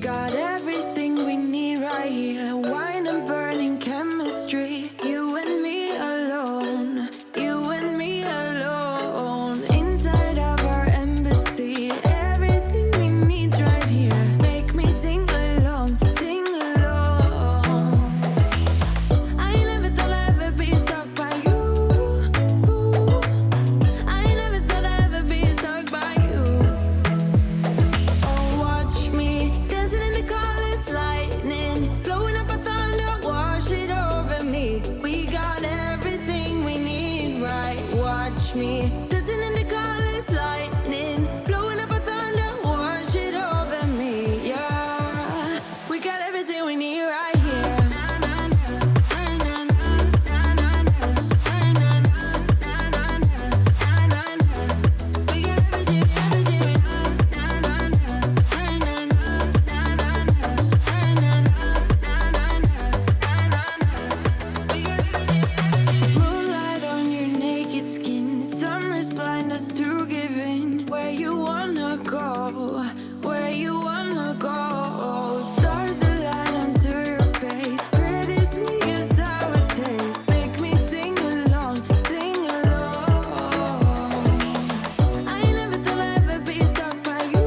got everything we need right here. Wine and burning chemistry. You and me alone. You and me alone. Inside of our embassy. Everything we need's right here. Make me sing along, sing along. I never thought I'd ever be stuck by you. I never thought I'd ever be stuck by you. Oh, watch me dancing in the colors, lightning, blowing up a thunder, wash it over me. We got everything we need, right? Watch me dancing in the colors, lightning, blowing up a thunder, wash it over me. Yeah, we got everything we need right here. Moonlight on your naked skin. Summer's blind us to giving. Where you wanna go? Where you wanna go? Stars align onto your face. Pretty sweet, your sour taste. Make me sing along, sing along. I never thought I'd ever be stuck by you.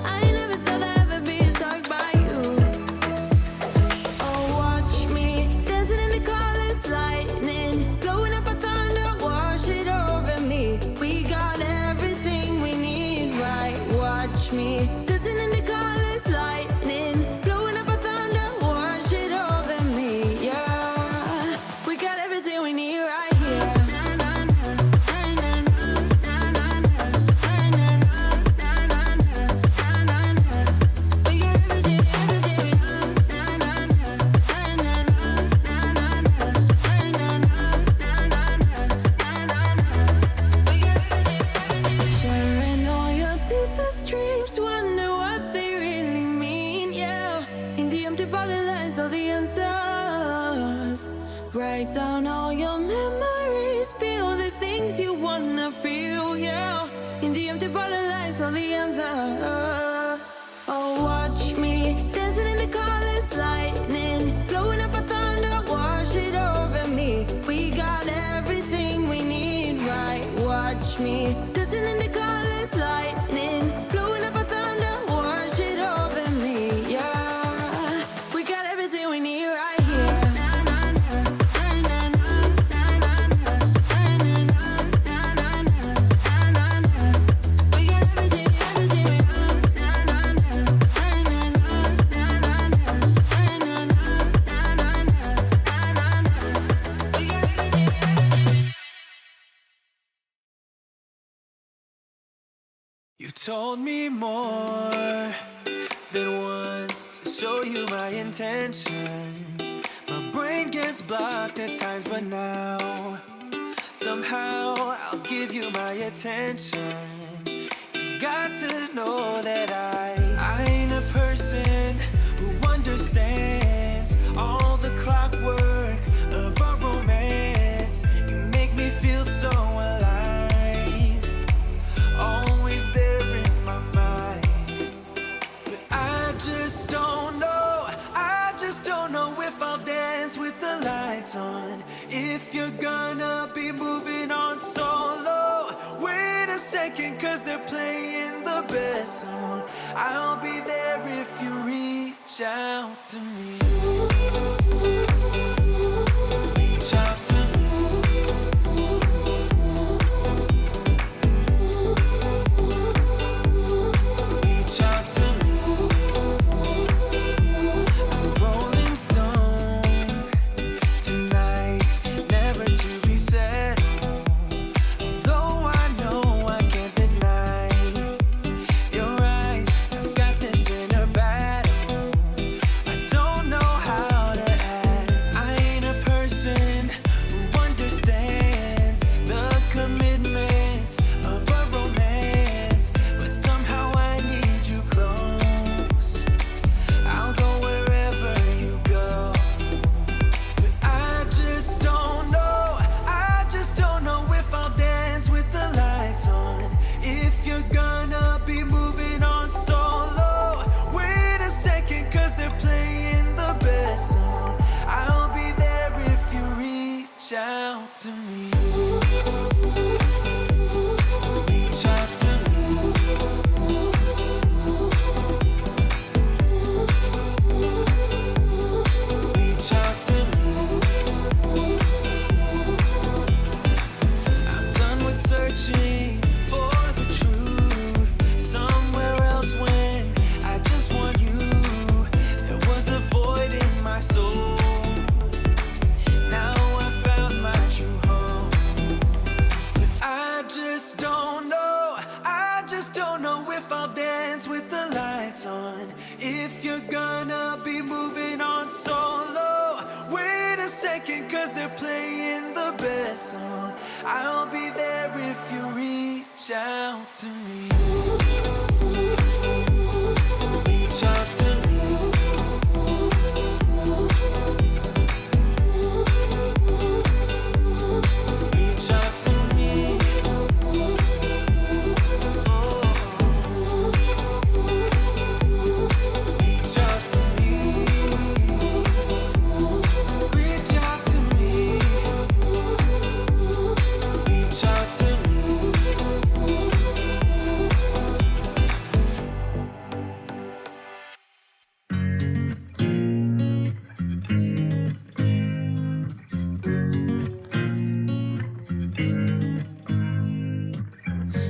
I never thought I'd ever be stuck by you. Oh, watch me dancing in the colors, lightning, blowing up a thunder, wash it over me. We got everything we need, right? Watch me dancing in the colors, lightning, blowing up a thunder, wash it over me. Yeah, we got everything we need right here. Sharing all your deepest dreams, wonder what they really mean, yeah. In the empty bottle lies all the answers. Write down all your memories, feel the things you wanna feel, yeah. In the empty bottle lies all the answers. Oh, watch me dancing in the colors, lightning, blowing up a thunder, wash it over me. We got everything we need, right? Watch me dancing in the colors, lightning, blowing up a thunder, wash it over me. Yeah, we got everything we need right here. You told me more than once to show you my intention. My brain gets blocked at times, but now somehow I'll give you my attention. You've got to know that I ain't a person who understands all the clockwork of our romance. You make me feel so alive, always there in my mind. But I just don't know if I'll dance with the lights on. If you're gonna be moving on solo, wait a second, cause they're playing the best song. I'll be there if you reach out to me. Reach out to me. Reach out to me. I'm a rolling stone tonight, never to be settled. Though I know I can't deny your eyes, I've got this inner battle. I don't know to me. Reach out to me. Reach out to me. I'm done with searching for the truth somewhere else when I just want you. There was a void in my soul. Now I found my true home. But I just don't know if I'll dance with the lights on. If you're gonna be moving on solo, wait a second, 'cause they're playing the best song. I'll be there if you reach out to me. Reach out to me. Reach out to me. Oh. Reach out to me. Reach out to me. Reach out to me.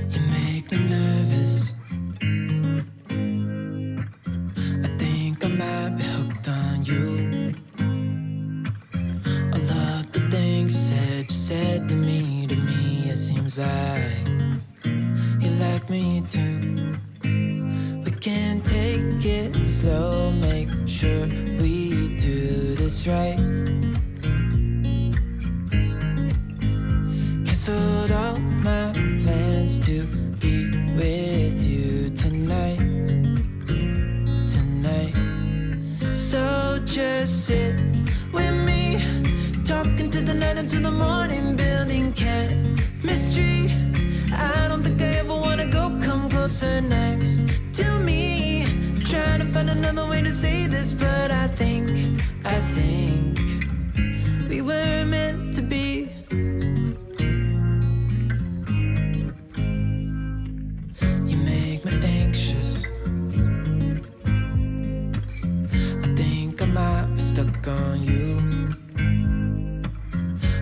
You make me nervous. I think I might be hooked on you. All of the things you said to me, it seems like you like me too. We can take it slow, make sure we do this right. Canceled all my plans to be with you tonight. So just sit with me, talking to the night until the morning, building chemistry. I don't think I ever wanna go, come closer next to me. Trying to find another way to say this, but I think we were meant to be. You make me anxious. I think I might be stuck on you.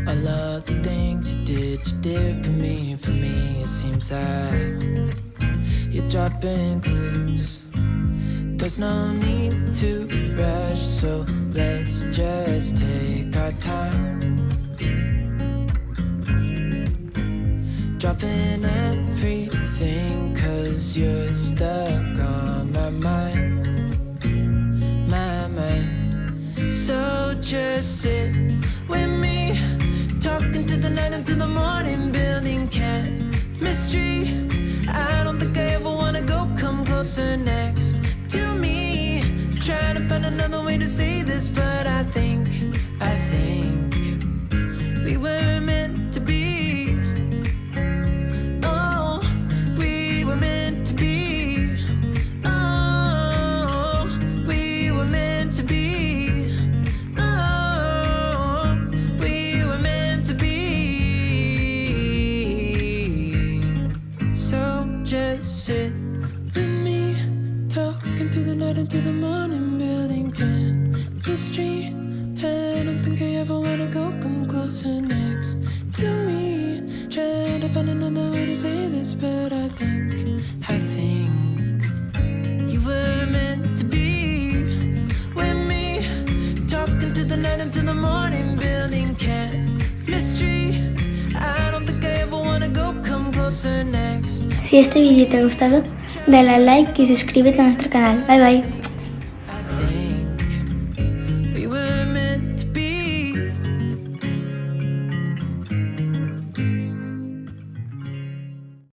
All of the things you did for me, it seems like you're dropping clues. There's no need to rush, so let's just take our time. Dropping everything, 'cause you're stuck on my mind. So just sit with me, talking to the night until the morning, building chemistry. I don't think I ever wanna go, come closer next to me. Trying to find another way to say this, but I think we were meant to be. Oh, we were meant to be. Oh, we were meant to be. Oh, we were meant to be. So just sit with me, talking through the night until the morning, building chemistry. I don't think I ever wanna go, come closer next to me. Trying to find another way to say this, but I think you were meant to be with me, talking to the night until the morning, building chemistry. I don't think I ever wanna go, come closer next. Si este vídeo te ha gustado, dale a like y suscríbete a nuestro canal. Bye bye.